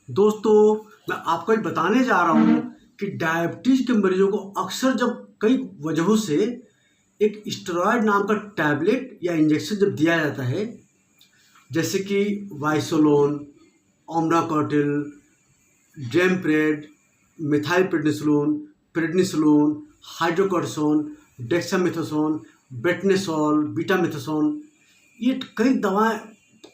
दोस्तों, मैं आपको ये बताने जा रहा हूँ कि डायबिटीज़ के मरीजों को अक्सर जब कई वजहों से एक स्टेरॉयड नाम का टैबलेट या इंजेक्शन जब दिया जाता है, जैसे कि वाइसोलोन, ओमडाकॉटिल, ड्रेमप्रेड, methylprednisolone, prednisolone, hydrocortisone, dexamethasone, Betnesol, betamethasone, ये कई दवाएं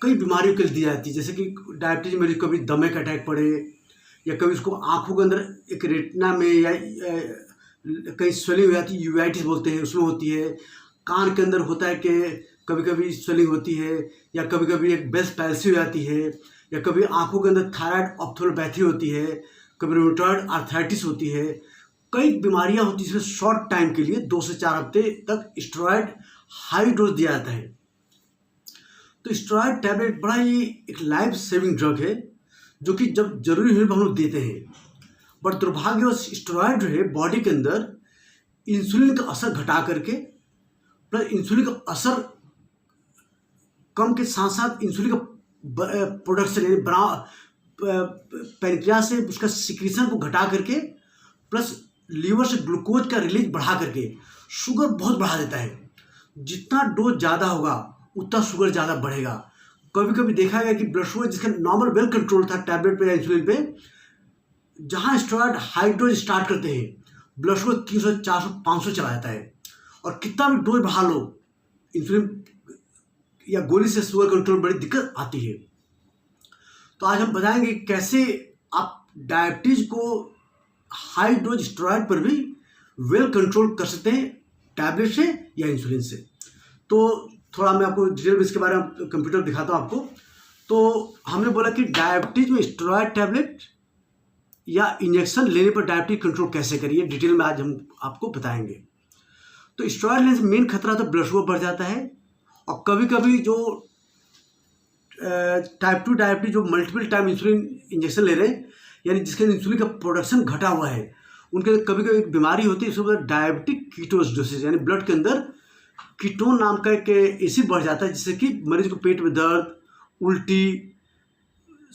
कई बीमारियों के लिए दी जाती है। जैसे कि डायबिटीज मरीज को कभी दमे का अटैक पड़े, या कभी उसको आंखों के अंदर एक रेटिना में या कहीं स्वेलिंग हो जाती है, यूवाइटिस बोलते हैं, उसमें होती है। कान के अंदर होता है कि कभी कभी स्वेलिंग होती है, या कभी कभी एक बेल्स पैल्सी हो जाती है, या कभी आंखों के अंदर थायराइड ऑप्थेल्मोपैथी होती है, कभी रूमेटॉइड आर्थराइटिस होती है। कई बीमारियां होती हैं जिसमें शॉर्ट टाइम के लिए 2 से 4 हफ्ते तक स्टेरॉयड हाई डोज दिया जाता है। तो स्टेरॉयड टैबलेट बड़ा ही एक लाइफ सेविंग ड्रग है, जो कि जब जरूरी है हम लोग देते हैं। बट दुर्भाग्यवश स्टेरॉयड जो है बॉडी के अंदर इंसुलिन का असर घटा करके, प्लस इंसुलिन का असर कम के साथ साथ इंसुलिन का प्रोडक्शन यानी पैनक्रियास से उसका सिक्रीशन को घटा करके, प्लस लीवर से ग्लूकोज का रिलीज बढ़ा करके शुगर बहुत बढ़ा देता है। जितना डोज ज़्यादा होगा उतना शुगर ज़्यादा बढ़ेगा। कभी कभी देखा गया कि ब्लड शुगर जिसका नॉर्मल वेल कंट्रोल था टैबलेट पे या इंसुलिन पे, जहाँ स्टेरॉयड हाई डोज स्टार्ट करते हैं ब्लड शुगर 300, 400, 500 चला जाता है। और कितना भी डोज बढ़ा लो इंसुलिन या गोली से शुगर कंट्रोल में बड़ी दिक्कत आती है। तो आज हम बताएंगे कैसे आप डायबिटीज को हाई डोज स्टेरॉयड पर भी वेल कंट्रोल कर सकते हैं, टैबलेट से या इंसुलिन से। तो थोड़ा मैं आपको डिटेल में इसके बारे में कंप्यूटर दिखाता हूँ आपको। तो हमने बोला कि डायबिटीज में स्टेरॉयड टैबलेट या इंजेक्शन लेने पर डायबिटीज कंट्रोल कैसे करिए, डिटेल में आज हम आपको बताएंगे। तो स्टेरॉयड लेने से मेन खतरा तो ब्लड शुगर बढ़ जाता है, और कभी कभी जो टाइप 2 डायबिटीज जो मल्टीपल टाइम इंसुलिन इंजेक्शन ले रहे हैं, यानी जिसके इंसुलिन का प्रोडक्शन घटा हुआ है, उनके कभी कभी एक बीमारी होती है इसको डायबिटिक कीटोसिडोसिस, यानी ब्लड के अंदर कीटोन नाम का एक एसिड बढ़ जाता है, जिससे कि मरीज को पेट में दर्द, उल्टी,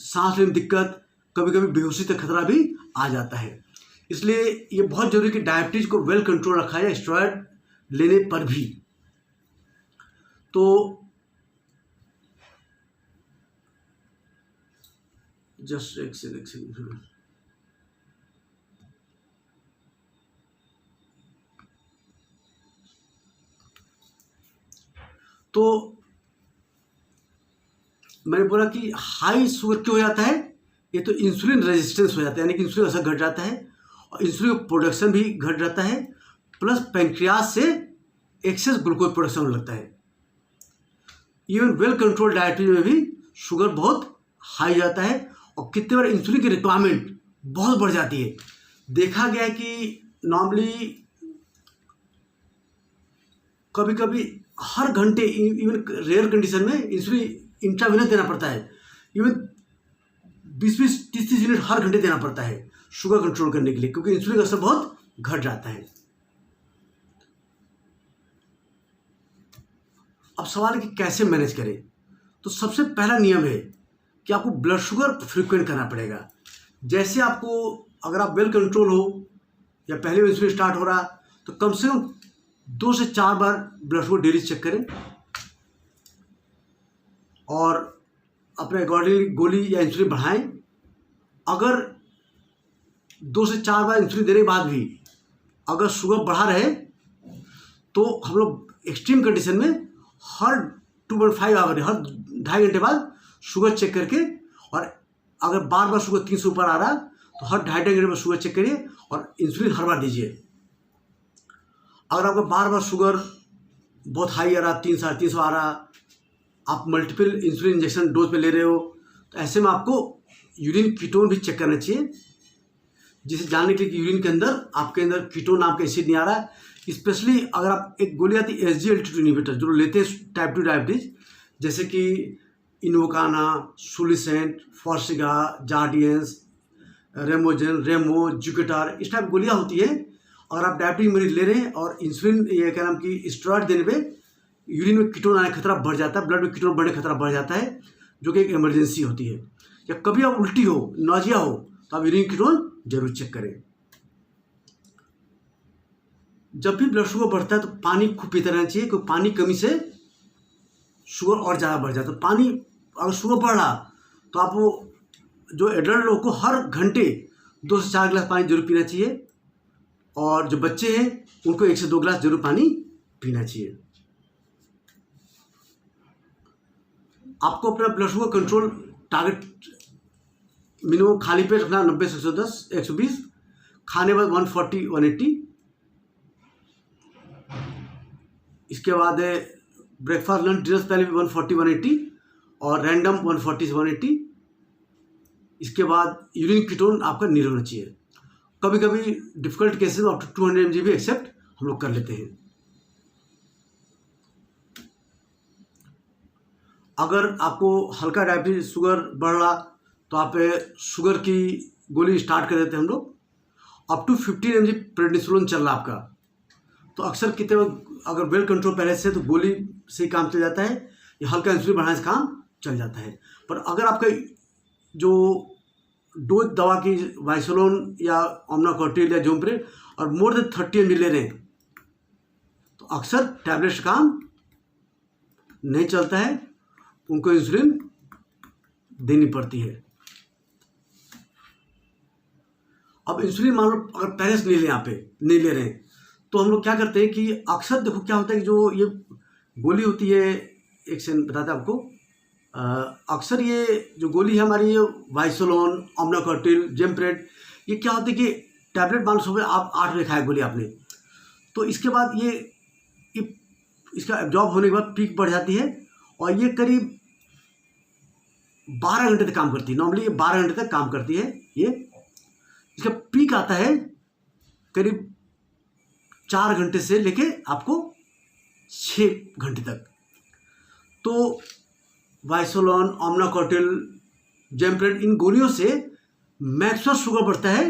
सांस लेने में दिक्कत, कभी कभी बेहोशी तक खतरा भी आ जाता है। इसलिए ये बहुत जरूरी कि डायबिटीज को वेल कंट्रोल रखा जाए स्टेरॉयड लेने पर भी। तो जस्ट एक सेकंड। तो मैंने बोला कि हाई शुगर क्यों हो जाता है, ये तो इंसुलिन रेजिस्टेंस हो जाता है, यानी कि इंसुलिन असर घट जाता है और इंसुलिन प्रोडक्शन भी घट जाता है, प्लस पैंक्रियास से एक्सेस ग्लूकोज प्रोडक्शन होने लगता है। इवन वेल कंट्रोल डायबिटीज में भी शुगर बहुत हाई जाता है, और कितने बार इंसुलिन की रिक्वायरमेंट बहुत बढ़ जाती है। देखा गया है कि नॉर्मली कभी कभी हर घंटे, इवन रेयर कंडीशन में इंसुलिन इंट्रावेनस देना पड़ता है। इवन 20-20, 30-30 यूनिट हर घंटे देना पड़ता है शुगर कंट्रोल करने के लिए, क्योंकि इंसुलिन का असर बहुत घट जाता है। अब सवाल है कि कैसे मैनेज करें। तो सबसे पहला नियम है कि आपको ब्लड शुगर फ्रीक्वेंट करना पड़ेगा। जैसे आपको, अगर आप वेल कंट्रोल हो या पहले इंसुलिन स्टार्ट हो रहा, तो कम से कम 2 से 4 बार ब्लड शुगर डेली चेक करें, और अपने अकॉर्डिंगली गोली या इंसुलिन बढ़ाएं। अगर 2 से 4 बार इंसुलिन देने के बाद भी अगर शुगर बढ़ा रहे, तो हम लोग एक्सट्रीम कंडीशन में हर 2.5 आवर, हर 2.5 घंटे बाद शुगर चेक करके, और अगर बार बार शुगर 300 ऊपर आ रहा तो हर 2.5 घंटे बाद शुगर चेक करिए और इंसुलिन हर बार दीजिए। अगर आपका बार बार शुगर बहुत हाई आ रहा, 300, 350 आ रहा, आप मल्टीपल इंसुलिन इंजेक्शन डोज पे ले रहे हो, तो ऐसे में आपको यूरिन कीटोन भी चेक करना चाहिए, जिसे जानने के लिए कि यूरिन के अंदर आपके अंदर कीटोन नाम का एसिड नहीं आ रहा है। स्पेशली अगर आप एक गोली आती है SGLT2 इनहिबिटर जो लेते हैं टाइप 2 डायबिटीज, जैसे कि इनवोकाना, सुलिसेंट, फॉर्सिगा, जार्डियंस, रेमोजन, रेमो, जुकेटार, इस टाइप गोलियाँ होती है। अगर आप डायबिटीज मरीज ले रहे हैं और इंसुलिन, ये क्या नाम की स्टेरॉयड देने पे यूरिन में कीटोन आने का खतरा बढ़ जाता है, ब्लड में कीटोन बढ़ने का खतरा बढ़ जाता है, जो कि एक इमरजेंसी होती है। या कभी आप उल्टी हो, नौजिया हो, तो आप यूरिन कीटोन जरूर चेक करें। जब भी ब्लड शुगर बढ़ता है तो पानी खूब पीते रहना चाहिए, क्योंकि पानी कमी से शुगर और ज़्यादा बढ़ जाता है। तो पानी अगर शुगर बढ़ रहा तो आप वो जो एडल्ट लोग को हर घंटे 2 से 4 गिलास पानी जरूर पीना चाहिए, और जो बच्चे हैं उनको 1 से 2 गिलास जरूर पानी पीना चाहिए। आपको अपना blood sugar control target minimum खाली पेट रखना 90 से 110 120, खाने बाद 140 180, इसके बाद ब्रेकफास्ट लंच डिनर से पहले भी 140 180 और रैंडम 140 से 180। इसके बाद यूरिन कीटोन आपका नील होना चाहिए। कभी कभी डिफिकल्ट केसेस में अप टू 200 mg भी एक्सेप्ट हम लोग कर लेते हैं। अगर आपको हल्का डायबिटीज शुगर बढ़ रहा तो आप शुगर की गोली स्टार्ट कर देते हैं हम लोग। अप टू 15 mg प्रेडनिसोलोन चल रहा आपका, तो अक्सर कितने अगर वेल कंट्रोल पहले से तो गोली से ही काम चल जाता है, या हल्का इंसुलिन बढ़ाने से काम चल जाता है। पर अगर आपका जो डोज दवा की वाइसोलोन या ओमनाकॉर्टिल या जोम्प्रेट और मोर देन 30 mg ले रहे हैं, तो अक्सर टैबलेट्स काम नहीं चलता है, उनको इंसुलिन देनी पड़ती है। अब इंसुलिन मान लो अगर पहले से नहीं ले रहे हैं, तो हम लोग क्या करते हैं कि अक्सर देखो क्या होता है कि जो ये गोली होती है, एक सेकंड बताते हैं आपको, अक्सर ये जो गोली है हमारी, ये वाइसोलोन, ओमनाकॉर्टिल, जेम्प्रेट, ये क्या होता है कि टैबलेट मान लो सुबह आप 8 बजे खाया गोली आपने, तो इसके बाद ये इसका एब्जॉर्ब होने के बाद पीक बढ़ जाती है, और ये करीब 12 घंटे तक काम करती है। नॉर्मली ये 12 घंटे तक काम करती है। ये इसका पीक आता है करीब 4 घंटे से लेके आपको 6 घंटे तक। तो वाइसोलोन, ओमनाकॉर्टिल, जेम्प्रेट, इन गोलियों से मैक्सिमम शुगर बढ़ता है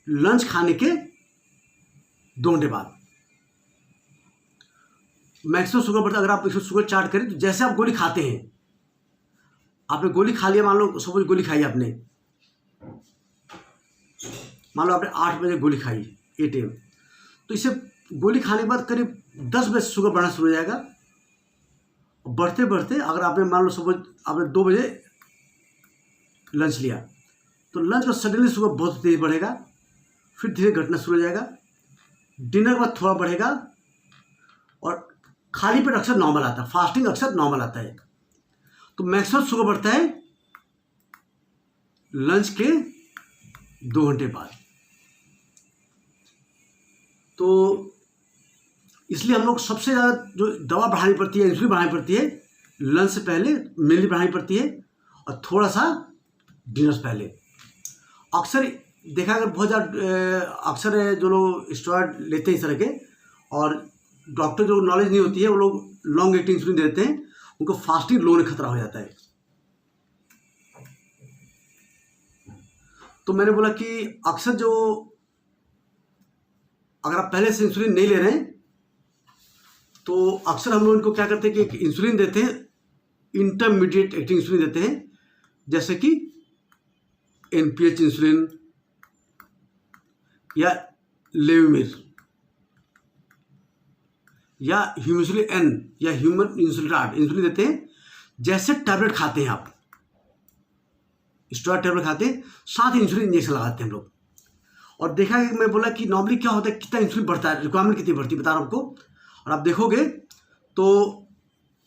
लंच खाने के 2 घंटे बाद। मैक्सिमम शुगर बढ़ता है। अगर आप इसको शुगर चार्ट करें तो जैसे आप गोली खाते हैं, आपने गोली खा लिया, मान लो सपोज गोली खाई आपने, मान लो आपने 8 बजे गोली खाई 8 AM, तो इसे गोली खाने के बाद करीब 10 बजे शुगर बढ़ना शुरू हो जाएगा। बढ़ते बढ़ते अगर आपने मान लो सपोज आपने 2 बजे लंच लिया, तो लंच में सडनली शुगर बहुत तेज बढ़ेगा, फिर धीरे घटना शुरू हो जाएगा। डिनर के बाद थोड़ा बढ़ेगा, और खाली पेट अक्सर नॉर्मल आता है, फास्टिंग अक्सर नॉर्मल आता है। तो मैक्सिमम शुगर बढ़ता है लंच के 2 घंटे बाद। तो इसलिए हम लोग सबसे ज़्यादा जो दवा बढ़ानी पड़ती है, इंसुलिन बढ़ानी पड़ती है लंच से पहले, मेनली बढ़ानी पड़ती है, और थोड़ा सा डिनर से पहले। अक्सर देखा अगर बहुत ज़्यादा अक्सर जो लोग स्टेरॉइड लेते हैं इस तरह के, और डॉक्टर जो नॉलेज नहीं होती है, वो लोग लॉन्ग एक्टिंग इंसुलिन देते हैं, उनको फास्टिंग लो होने खतरा हो जाता है। तो मैंने बोला कि अक्सर जो अगर आप पहले से इंसुलिन नहीं ले रहे हैं, तो अक्सर हम लोग इनको क्या करते हैं कि एक इंसुलिन देते हैं, इंटरमीडिएट एक्टिंग इंसुलिन देते हैं, जैसे कि NPH इंसुलिन या लेविमिर या ह्यूमिसुलिन N या ह्यूमन इंसुलिन देते हैं। जैसे टैबलेट खाते हैं आप, स्टेरॉइड टैबलेट खाते हैं, साथ ही इंसुलिन इंजेक्शन लगाते हैं हम लोग। और देखा है, मैं बोला कि नॉर्मली क्या होता है, कितना इंसुलिन बढ़ता है, रिक्वायरमेंट कितनी बढ़ती है बता रहा हूँ आपको। और आप देखोगे तो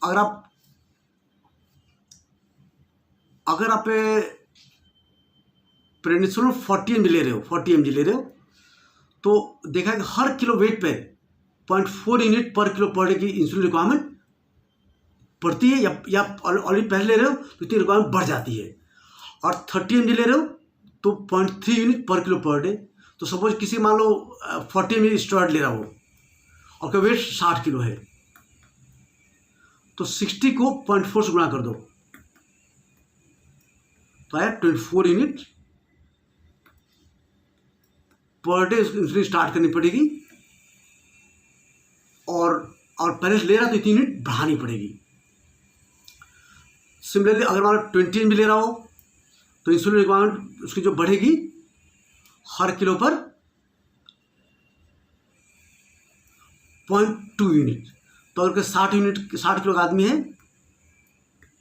अगर आप प्रेडनिसोलोन 40 mg ले रहे हो, तो देखा है कि हर किलो वेट पे 0.4 यूनिट पर किलो पर डे की इंसुलिन रिक्वायरमेंट पड़ती है, या ऑलरेडी पहले ले रहे हो तो इतनी रिक्वायरमेंट बढ़ जाती है। और 30 mg ले रहे हो तो 0.3 यूनिट पर किलो पर डे। तो सपोज किसी मान लो 40 mg स्टेरॉइड ले रहा हो और उसका वेट 60 किलो है, तो 60 को 0.4 से गुणा कर दो, तो आया 24 unit per day insulin start करनी पड़ेगी। और पहले से ले रहा तो इतनी यूनिट बढ़ानी पड़ेगी। सिमिलरली अगर मान लो 20 mg ले रहा हो तो इंसुलिन रिक्वायरमेंट उसकी जो बढ़ेगी हर किलो पर 0.2 यूनिट। तो अगर 60 किलो का आदमी है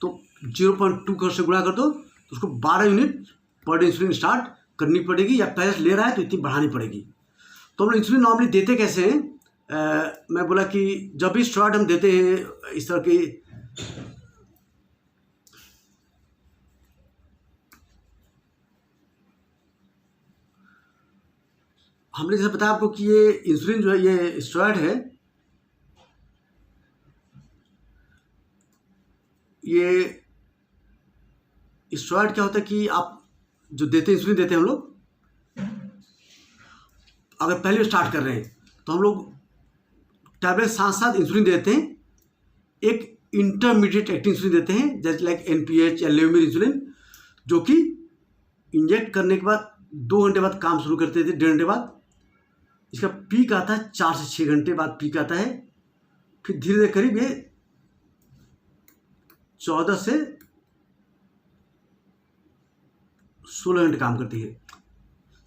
तो 0.2 से गुणा कर दो तो उसको 12 unit per day insulin start करनी पड़ेगी, या पहले ले रहा है तो इतनी बढ़ानी पड़ेगी। तो हम लोग इंसुलिन नॉर्मली देते कैसे हैं? मैं बोला कि जब भी स्टेरॉइड हम देते हैं इस तरह की, हमने जैसे बताया आपको कि ये इंसुलिन जो है ये स्टेरॉइड है, ये स्टेरॉइड क्या होता है कि आप जो देते हैं इंसुलिन देते हैं हम लोग, अगर पहले स्टार्ट कर रहे हैं तो हम लोग टैबलेट साथ साथ इंसुलिन देते हैं, एक इंटरमीडिएट एक्टिंग इंसुलिन देते हैं जैसे लाइक NPH या लेवमिर इंसुलिन, जो कि इंजेक्ट करने के बाद 2 घंटे बाद काम शुरू करते थे, 1.5 घंटे बाद। इसका पीक आता है 4 से 6 घंटे बाद पीक आता है, फिर धीरे धीरे करीब ये 14 से 16 घंटे काम करती है।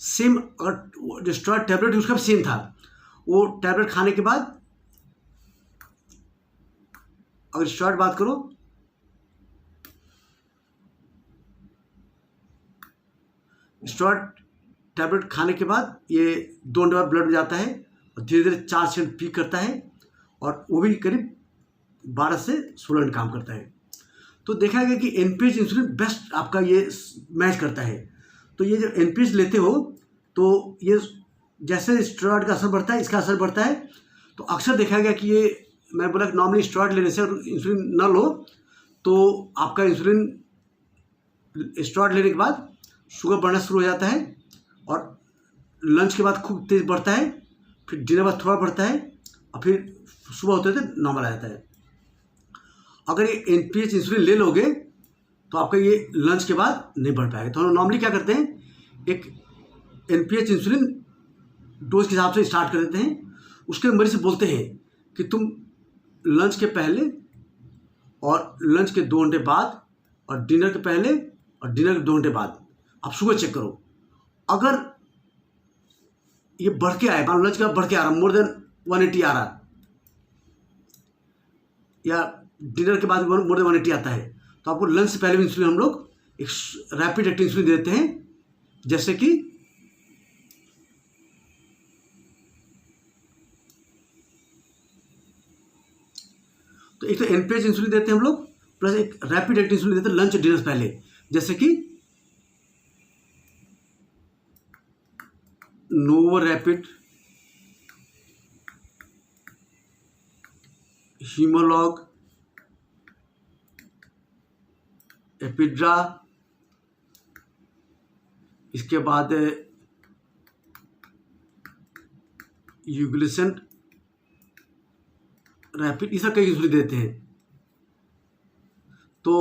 सेम अगर जो स्टेरॉइड टैबलेट उसका भी सेम था, वो टैबलेट खाने के बाद अगर स्टेरॉइड बात करो, स्टेरॉइड टैबलेट खाने के बाद ये 2 घंटे बाद ब्लड में जाता है और धीरे धीरे 4 से पीक करता है, और वो भी करीब 12 से 16 घंटे काम करता है। तो देखा गया कि NPH इंसुलिन बेस्ट आपका ये मैच करता है। तो ये जब NPH लेते हो तो ये जैसे स्टेरॉइड का असर बढ़ता है, इसका असर बढ़ता है। तो अक्सर देखा गया कि ये, मैं बोला कि नॉर्मली स्टेरॉइड लेने से अगर इंसुलिन न लो तो आपका इंसुलिन स्टेरॉइड लेने के बाद शुगर बढ़ना शुरू हो जाता है, और लंच के बाद खूब तेज़ बढ़ता है, फिर डिनर बाद थोड़ा बढ़ता है, और फिर सुबह होते होते नॉर्मल आ जाता है। अगर ये NPH इंसुलिन ले लोगे तो आपका ये लंच के बाद नहीं बढ़ पाएगा। तो हम नॉर्मली क्या करते हैं, एक NPH इंसुलिन डोज के हिसाब से स्टार्ट कर देते हैं। उसके मरीज से बोलते हैं कि तुम लंच के पहले और लंच के 2 घंटे बाद और डिनर के पहले और डिनर के 2 घंटे बाद आप शुगर चेक करो। अगर ये बढ़ के आए, मान लो लंच का बढ़ के आ रहा, मोर देन 180 आ रहा, या डिनर के बाद मोर देन 180 आता है, तो आपको लंच से पहले भी इंसुलिन हम लोग एक रैपिड एक्टिंग इंसुलिन देते हैं, जैसे कि तो एक तो NPH इंसुलिन देते हैं हम लोग, प्लस एक रैपिड एक्टिंग इंसुलिन देते हैं लंच डिनर से पहले, जैसे कि नोवो रैपिड, हीमोलॉग, एपिड्रा, इसके बाद यूग्लिसेंट रैपिड, ये सब कई इंसुलिन देते हैं। तो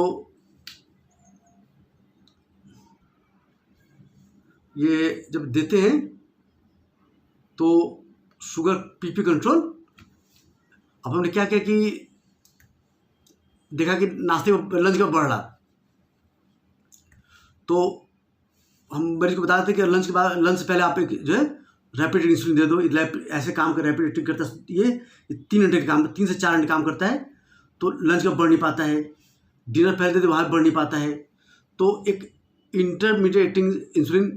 ये जब देते हैं तो शुगर PP कंट्रोल। अब हमने क्या किया कि देखा कि नाश्ते में लंच का बढ़ रहा, तो हम मरीज को बता देते कि लंच के बाद, लंच से पहले आप एक जो है रैपिड इंसुलिन दे दो। ऐसे काम कर रैपिड एक्टिंग करता है, ये 3 घंटे का काम, 3 से 4 घंटे काम करता है, तो लंच का बढ़ नहीं पाता है। डिनर पहले दे दो, वहाँ बढ़ नहीं पाता है। तो एक इंटरमीडिएट एक्टिंग इंसुलिन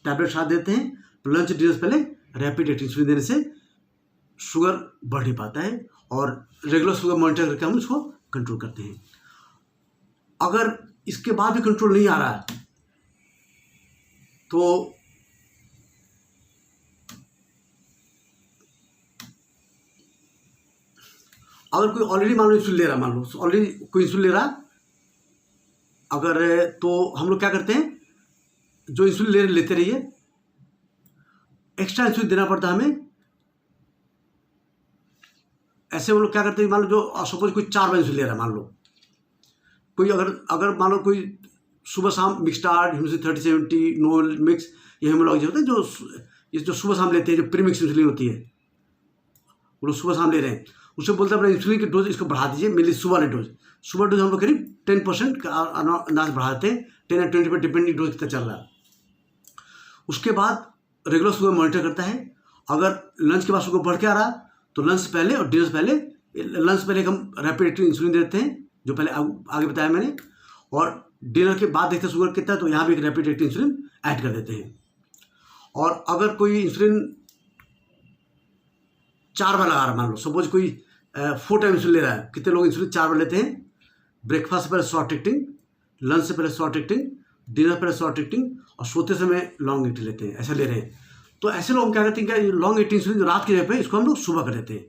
टैबलेट साथ देते हैं, तो लंच डिनर से पहले रैपिड एक्टिंग इंसुलिन देने से शुगर बढ़ नहीं पाता है, और रेगुलर शुगर मॉनिटर करके हम उसको कंट्रोल करते हैं। अगर इसके बाद भी कंट्रोल नहीं आ रहा है तो अगर कोई ऑलरेडी मान लो इंसुलिन ले रहा, मान लो ऑलरेडी कोई इंसुलिन ले रहा अगर, तो हम लोग क्या करते हैं, जो इंसुलिन लेते रहिए, एक्स्ट्रा इंसुलिन देना पड़ता है हमें। ऐसे वो लोग क्या करते हैं, मान लो जो सपोज कोई 4 बार इंसुलिन ले रहा है, मान लो कोई अगर मान लो कोई सुबह शाम मिक्सटार्ड, ह्यूमिसिन 3070, नोवल मिक्स, ये हेमोलॉजी होते हैं जो सुबह शाम लेते हैं, जो प्रीमिक्स इंसुलिन होती है, वो लोग सुबह शाम ले रहे हैं, उससे बोलते हैं अपना इंसुलिन की डोज इसको बढ़ा दीजिए, मेनली सुबह वाले डोज। सुबह डोज हम लोग करीब 10% का अंदाज बढ़ा देते हैं, 10 या 20 पर डिपेंडिंग डोज कितना चल रहा है। उसके बाद रेगुलर शुगर मॉनिटर करता है। अगर लंच के बाद शुगर बढ़ के आ रहा तो लंच से पहले और डिनर से पहले, लंच से पहले हम रैपिड एक्टिंग इंसुलिन देते हैं जो पहले आगे बताया मैंने, और डिनर के बाद देखते हैं शुगर कितना है तो यहाँ भी एक रैपिड एक्टिंग इंसुलिन ऐड कर देते हैं। और अगर कोई इंसुलिन 4 बार लगा रहा है, मान लो सपोज कोई 4 टाइम इंसुलिन ले रहा है, कितने लोग इंसुलिन 4 बार लेते हैं, ब्रेकफास्ट से पहले शॉर्ट एक्टिंग, लंच से पहले शॉर्ट एक्टिंग, डिनर पहले शॉर्ट एक्टिंग और सोते समय लॉन्ग एक्टिंग लेते हैं, ऐसा ले रहे हैं। तो ऐसे लोग क्या करते हैं, क्या लॉन्ग एक्टिंग इंसुलिन जो रात के जगह पे इसको हम लोग सुबह कर देते हैं।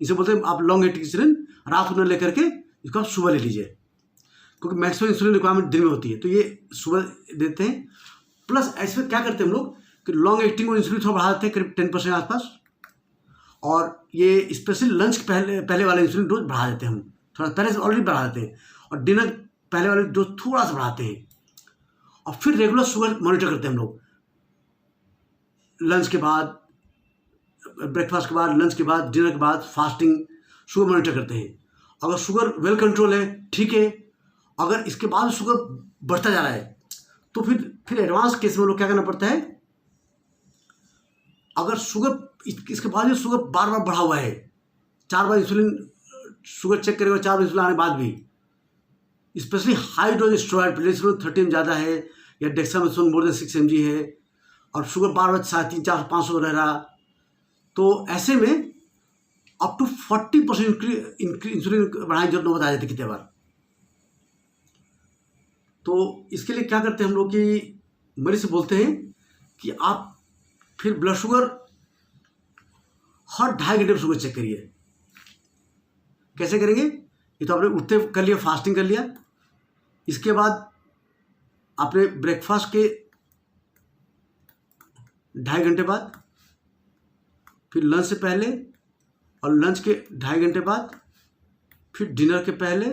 इसे बोलते हैं आप लॉन्ग एक्टिंग इंसुलिन रात को न लेकर के इसको आप सुबह ले लीजिए, क्योंकि मैक्सिमम इंसुलिन रिक्वायरमेंट दिन में होती है, तो ये सुबह देते हैं। प्लस ऐसे में क्या करते हैं हम लोग कि लॉन्ग एक्टिंग और इंसुलिन थोड़ा बढ़ा देते हैं करीब 10% आसपास, और ये स्पेशली लंच पहले वाले इंसुलिन डोज बढ़ा देते हैं, हम थोड़ा पहले से ऑलरेडी बढ़ा देते हैं, और डिनर पहले वाले डोज थोड़ा सा बढ़ाते हैं। और फिर रेगुलर शुगर मॉनिटर करते हैं हम लोग, लंच के बाद, ब्रेकफास्ट के बाद, लंच के बाद, डिनर के बाद फास्टिंग शुगर मॉनिटर करते हैं। अगर शुगर वेल कंट्रोल है ठीक है, अगर इसके बाद शुगर बढ़ता जा रहा है तो फिर एडवांस केस में हम लोग क्या करना पड़ता है, अगर शुगर इसके बाद भी शुगर बार बार बढ़ा हुआ है, 4 बार इंसुलिन शुगर चेक करेगा, 4 बार इंसुलिन आने के बाद भी, specially high dose steroid placement 30 ज़्यादा है या डेक्सामेथासोन मोर देन 6 mg है, और शुगर बार बार 350, 400, 500 रह रहा, तो ऐसे में अप टू 40% इंसुलिन बढ़ाने की जरूरत न बताया जाती कितने बार। तो इसके लिए क्या करते हैं हम लोग कि मरीज से बोलते हैं कि आप फिर ब्लड शुगर हर 2.5 घंटे में शुगर चेक करिए। कैसे करेंगे, ये तो आपने उठते कर लिया, फास्टिंग कर लिया, इसके बाद आपने ब्रेकफास्ट के 2.5 घंटे बाद, फिर लंच से पहले और लंच के 2.5 घंटे बाद, फिर डिनर के पहले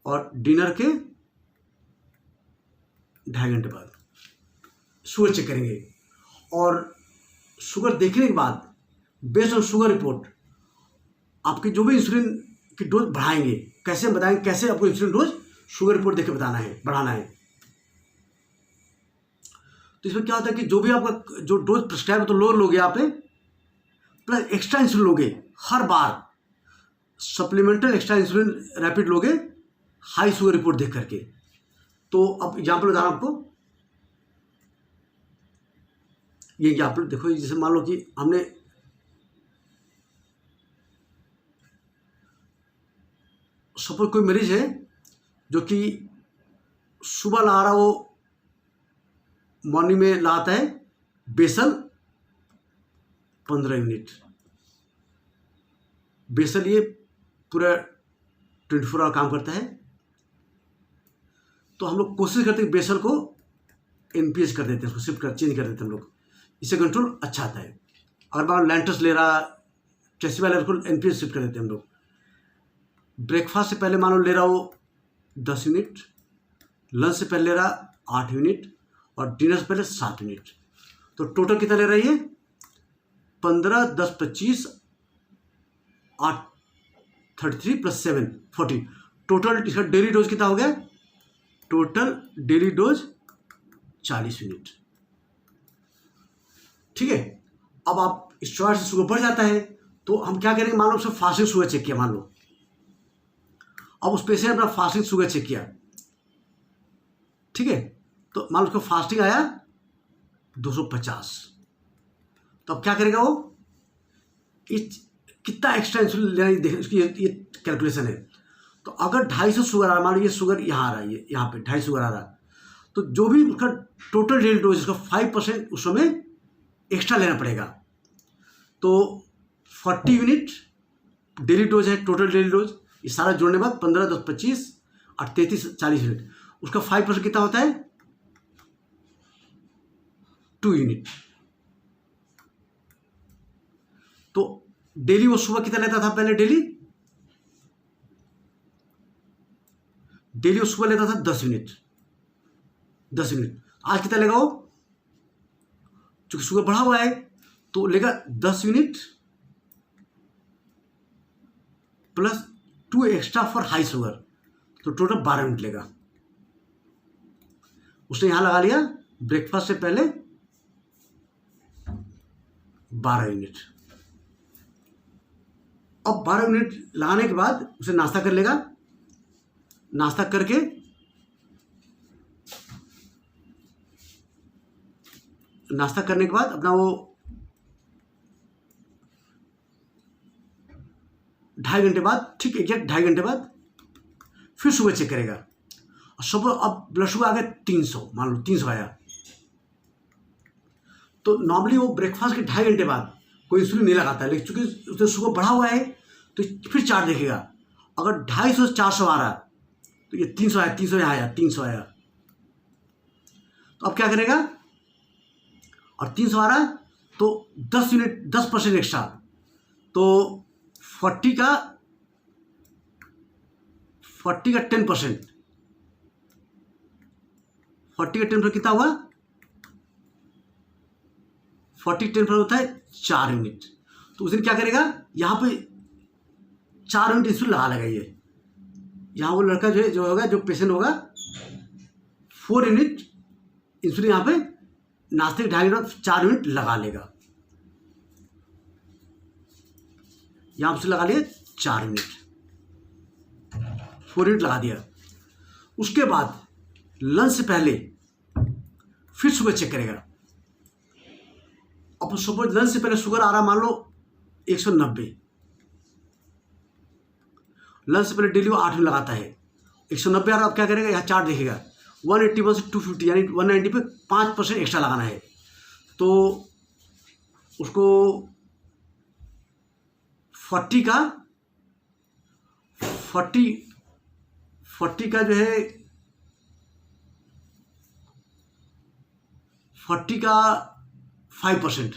और डिनर के 2.5 घंटे बाद शुगर चेक करेंगे। और शुगर देखने के बाद बेस्ड ऑन शुगर रिपोर्ट आपकी जो भी इंसुलिन की डोज बढ़ाएंगे, कैसे बताएंगे, कैसे आपको इंसुलिन डोज शुगर रिपोर्ट देख के बताना है, बढ़ाना है। तो इसमें क्या होता है कि जो भी आपका जो डोज प्रिस्क्राइब है तो लोअर लोगे आपने, प्लस एक्स्ट्रा इंसुलिन लोगे हर बार, सप्लीमेंटल एक्स्ट्रा इंसुलिन रैपिड लोगे हाई शुगर रिपोर्ट देख करके। तो अब एग्जाम्पल बता रहा हूं आपको, ये एग्जाम्पल देखो, जैसे मान लो कि हमने सपोज कोई मरीज है जो कि सुबह ला रहा, वो मॉर्निंग में लाता है बेसल 15 यूनिट, बेसल ये पूरा 24 आवर काम करता है। तो हम लोग कोशिश करते हैं बेसल को NPH कर देते हैं, उसको शिफ्ट कर चेंज कर देते हैं हम लोग, इससे कंट्रोल अच्छा आता है। अगर मान लो लैंटस ले रहा, टेस्टिबा लेवल को NPH शिफ्ट कर देते हैं हम लोग। ब्रेकफास्ट से पहले मान लो ले रहा वो 10 यूनिट, लंच से पहले ले रहा 8 यूनिट और डिनर से पहले 7 यूनिट, तो टोटल कितना ले रही है 15, 10, 25, 8, 33 + 7, 40। टोटल इसका डेली डोज कितना हो गया, टोटल डेली डोज 40 यूनिट। ठीक है, अब आप स्टेरॉइड से शुगर बढ़ जाता है तो हम क्या करेंगे, मान लो उसने फास्टिंग शुगर चेक किया, मान लो अब उस पेशेंट ने अपना फास्टिंग शुगर चेक किया, ठीक है, तो मान लो उसका फास्टिंग आया 250, तो अब क्या करेगा वो, कितना एक्स्ट्रा इंसुलिन लेना है देखें, उसकी ये कैलकुलेशन है। तो अगर 250 शुगर आ रहा है, मान लो ये शुगर यहाँ आ रहा है, यहाँ पे 250 शुगर आ रहा है, तो जो भी उसका टोटल डेली डोज इसका 5% उस समय एक्स्ट्रा लेना पड़ेगा। तो 40 यूनिट डेली डोज है, टोटल डेली डोज, ये सारा जोड़ने के बाद 15, 10, 25 और 33, 40 यूनिट, उसका 5% कितना होता है 2 यूनिट। तो डेली वो सुबह कितना लेता था, पहले डेली वो सुबह लेता था 10 यूनिट, 10 यूनिट। आज कितना लेगा वो, चूंकि शुगर बढ़ा हुआ है तो लेगा 10 unit plus 2 extra for high sugar, तो टोटल 12 यूनिट लेगा। उसने यहाँ लगा लिया ब्रेकफास्ट से पहले 12 यूनिट। अब 12 यूनिट लगाने के बाद उसे नाश्ता कर लेगा। नाश्ता करके नाश्ता करने के बाद अपना वो 2.5 घंटे बाद, ठीक एग्जैक्ट 2.5 घंटे बाद फिर शुगर चेक करेगा। और सुबह अब ब्लड शुगर आ गया 300, मान लो 300 आया, तो नॉर्मली वो ब्रेकफास्ट के 2.5 घंटे बाद कोई इंसुलिन नहीं लगाता है, लेकिन चूंकि उसने शुगर बढ़ा हुआ है तो फिर चार्ट देखेगा। अगर 250 से 400 आ रहा तो ये 300 आया, 300 यहाँ आया, 300 आया, तो अब क्या करेगा? और 300 आ रहा है तो 10 यूनिट 10% एक्स्ट्रा, तो 40 का 10%, 40 का 10% कितना हुआ? 40 10% होता है 4 यूनिट। तो उस दिन क्या करेगा? यहाँ पे 4 यूनिट इंसुलिन लगा लेगा। ये यहाँ वो लड़का जो होगा, जो पेशेंट होगा, 4 यूनिट इंसुलिन यहाँ पे नाश्ते के 2.5 घंटे 4 यूनिट लगा लेगा। यहाँ से लगा लिया 4 यूनिट, 4 यूनिट लगा दिया। उसके बाद लंच से पहले फिर शुगर चेक करेगा। अब सुबह लंच से पहले शुगर आ रहा मान लो 190, लंच से पहले डेली वो 8 यूनिट लगाता है, 190 आ रहा। अब क्या करेगा? यहाँ चार्ट देखेगा 181 से 250 यानी 190 पे 5% एक्स्ट्रा लगाना है। तो उसको 40 का जो है 40 का 5%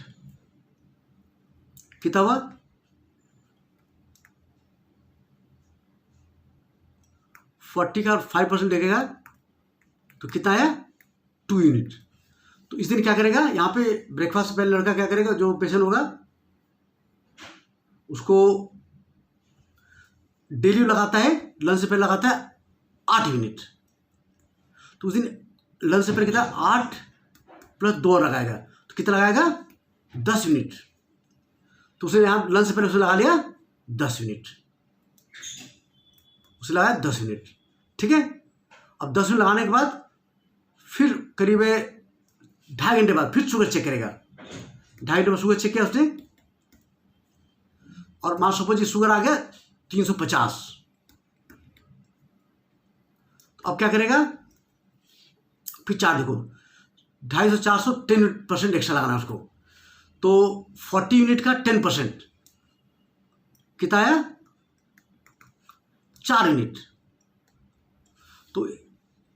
कितना हुआ? 40 का 5% देखेगा तो कितना आया? 2 यूनिट। तो इस दिन क्या करेगा? यहाँ पे ब्रेकफास्ट से पहले लड़का क्या करेगा? जो पेशेंट होगा उसको डेली लगाता है, लंच से पहले लगाता है 8 यूनिट। तो उस दिन लंच से पहले कितना? 8 प्लस 2 लगाएगा, तो कितना लगाएगा? 10 यूनिट। तो उसे यहाँ लंच से पहले उसे लगा लिया 10 यूनिट, उसे लगाया 10 यूनिट, ठीक है। अब 10 यूनिट लगाने के बाद फिर करीब 2.5 घंटे बाद फिर शुगर चेक करेगा। 2.5 घंटे बाद शुगर चेक किया उसने, और मान सपोज शुगर आ गया 350। तो अब क्या करेगा? फिर चार देखो 250 से 400 10% एक्स्ट्रा लगाना है उसको। तो 40 यूनिट का 10% कितना आया? 4 यूनिट। तो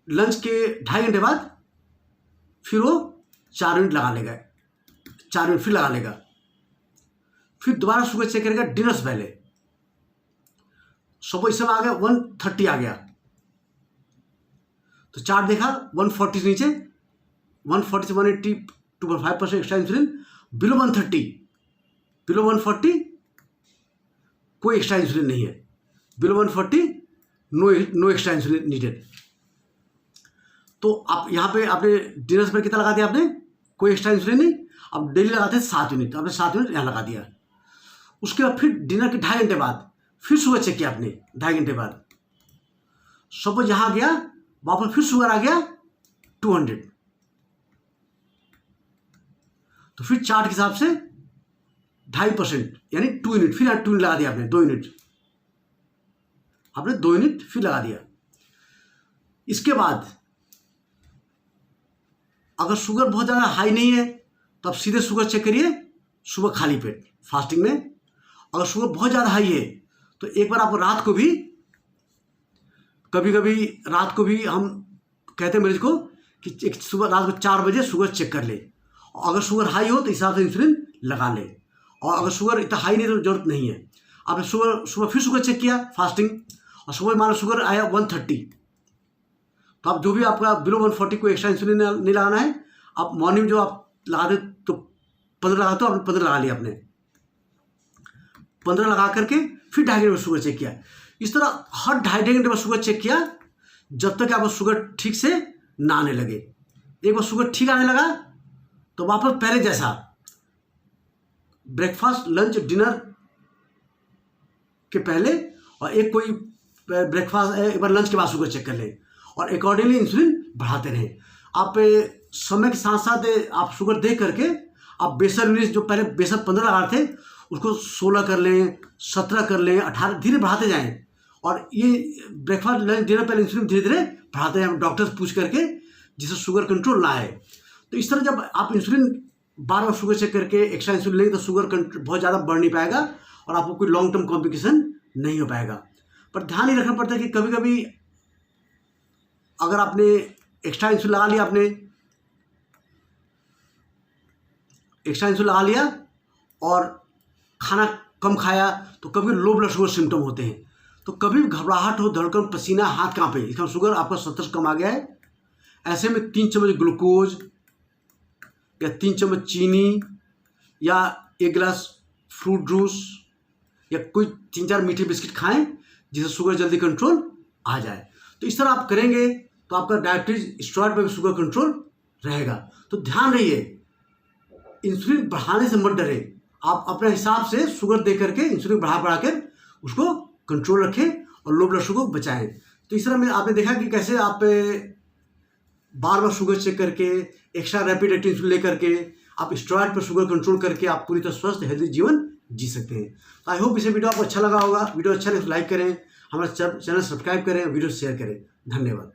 लंच के 2.5 घंटे बाद फिर वो 4 यूनिट लगा लेगा, 4 यूनिट फिर लगा लेगा। फिर दोबारा शुगर चेक करेगा डिनर से पहले। सुबह इस समय आ गया 130 आ गया, तो चार्ट देखा 140 से नीचे, 140 से 180 2.5% एक्स्ट्रा इंसुलिन। बिलो 130, बिलो 140 कोई एक्स्ट्रा इंसुलिन नहीं है, below 140 no extra insulin needed. तो आप यहाँ पे आपने डिनर से पहले कितना लगा दिया आपने? कोई एक्स्ट्रा इंसुलिन नहीं। अब डेली लगाते हैं 7 यूनिट, तो आपने 7 यूनिट यहाँ लगा दिया। उसके बाद फिर डिनर के 2.5 घंटे बाद फिर शुगर चेक किया आपने 2.5 घंटे बाद। सपोज यहाँ गया, वापस फिर शुगर आ गया 200, तो फिर चार्ट के हिसाब से 2.5% यानी 2 यूनिट, फिर 2 यूनिट लगा दिया आपने, 2 यूनिट, आपने 2 यूनिट फिर लगा दिया। इसके बाद अगर शुगर बहुत ज़्यादा हाई नहीं है तो आप सीधे शुगर चेक करिए सुबह खाली पेट फास्टिंग में। अगर शुगर बहुत ज़्यादा हाई है तो एक बार आप रात को भी, कभी कभी रात को भी हम कहते हैं मरीज को कि एक सुबह रात को 4 बजे शुगर चेक कर ले, और अगर शुगर हाई हो तो हिसाब से इंसुलिन लगा ले, और अगर शुगर इतना हाई नहीं तो जरूरत नहीं है। आपने सुबह फिर शुगर चेक किया फास्टिंग, और सुबह मान लो शुगर आया 130, तो आप जो भी आपका बिलो 140 को एक्स्ट्रा इंसुलिन नहीं लगाना है। आप मॉर्निंग जो आप लगा दे तो 15 लगाते हो, आपने 15 लगा लिया, आपने 15 लगा करके फिर 2.5 घंटे बाद शुगर चेक किया। इस तरह हर 2.5 घंटे बाद शुगर चेक किया जब तक आपका शुगर ठीक से ना आने लगे। एक बार शुगर ठीक आने लगा तो वापस पहले जैसा ब्रेकफास्ट, लंच, डिनर के पहले और एक कोई ब्रेकफास्ट, एक बार लंच के बाद शुगर चेक कर लें और अकॉर्डिंगली इंसुलिन बढ़ाते रहें। आप समय के साथ साथ आप शुगर देख करके आप बेसल यूनिट, जो पहले बेसल 15 लगा थे, उसको 16 कर लें, 17 कर लें, 18, धीरे बढ़ाते जाएं। और ये ब्रेकफास्ट, लंच, डिनर पहले इंसुलिन धीरे धीरे बढ़ाते जाएं डॉक्टर से पूछ करके, जिससे शुगर कंट्रोल ना आए। तो इस तरह जब आप इंसुलिन बार बार शुगर चेक करके एक्स्ट्रा इंसुलिन लेंगे तो शुगर बहुत ज़्यादा बढ़ नहीं पाएगा और आपको कोई लॉन्ग टर्म कॉम्प्लिकेशन नहीं हो पाएगा। पर ध्यान ही रखना पड़ता है कि कभी कभी अगर आपने एक्स्ट्रा इंसुलिन लगा लिया, आपने एक्स्ट्रा इंसुलिन लगा लिया और खाना कम खाया तो कभी लो ब्लड शुगर सिम्टम होते हैं। तो कभी घबराहट हो, धड़कन, पसीना, हाथ कांपे, इसका शुगर आपका 70 से कम आ गया है। ऐसे में 3 चम्मच ग्लूकोज या 3 चम्मच चीनी या 1 गिलास फ्रूट जूस या कोई 3-4 मीठे बिस्किट खाएं, जिससे शुगर जल्दी कंट्रोल आ जाए। तो इस तरह आप करेंगे तो आपका डायबिटीज, स्टेरॉइड पर भी शुगर कंट्रोल रहेगा। तो ध्यान रहिए, इंसुलिन बढ़ाने से मत डरे, आप अपने हिसाब से शुगर दे करके इंसुलिन बढ़ा कर उसको कंट्रोल रखें और लो ब्लड शुगर को बचाएं। तो इस तरह में आपने देखा कि कैसे आप बार बार शुगर चेक करके, एक्स्ट्रा रैपिड एक्टिव इंसुलिन लेकर के आप स्टेरॉइड पर शुगर कंट्रोल करके आप पूरी तरह स्वस्थ हेल्दी जीवन जी सकते हैं। तो आई होप इसे वीडियो आपको अच्छा लगा होगा। वीडियो अच्छा लगे तो लाइक करें, हमारा चैनल सब्सक्राइब करें, वीडियो शेयर करें। धन्यवाद।